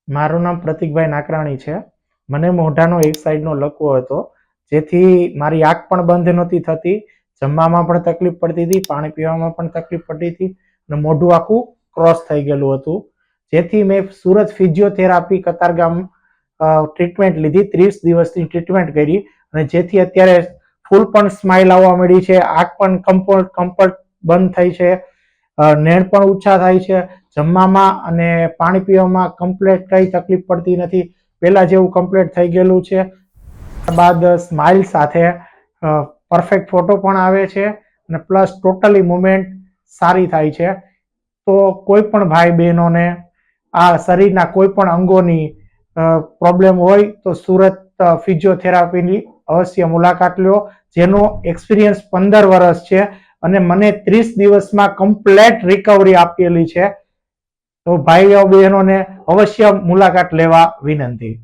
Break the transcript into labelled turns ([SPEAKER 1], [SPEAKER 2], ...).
[SPEAKER 1] મારું નામ પ્રતિકભાઈ નાકરાણી છે. મને મોઢાનો એક સાઈડનો લકવો હતો, જેથી મારી આંખ પણ બંધ નહોતી થતી, જમવામાં પણ તકલીફ પડતી હતી, પાણી પીવામાં પણ તકલીફ પડતી હતી અને મોઢું આખું ક્રોસ થઈ ગયેલું હતું. જેથી મેં સુરત ફિઝિયોથેરાપી કતારગામ ટ્રીટમેન્ટ લીધી, 30 દિવસની ટ્રીટમેન્ટ કરી અને જેથી અત્યારે ફૂલ પણ સ્માઇલ આવવા મળી છે, આંખ પણ કમ્પલ્ટ બંધ થઈ છે, નેણ પણ ઓછા થાય છે, જમવામાં અને પાણી પીવામાં કમ્પ્લીટ કઈ તકલીફ પડતી નથી, પહેલા જેવું કમ્પ્લીટ થઈ ગયેલું છે. બાદ સ્માઇલ સાથે પરફેક્ટ ફોટો પણ આવે છે અને પ્લસ ટોટલી મુવમેન્ટ સારી થાય છે. તો કોઈ પણ ભાઈ બહેનોને આ શરીરના કોઈ પણ અંગોની પ્રોબ્લેમ હોય તો સુરત ફિઝિયોથેરાપીની અવશ્ય મુલાકાત લો, જેનો એક્સપિરિયન્સ 15 વર્ષ છે અને મને 30 દિવસમાં કમ્પ્લેટ રિકવરી આપેલી છે. તો ભાઈઓ બહેનોને અવશ્ય મુલાકાત લેવા વિનંતી.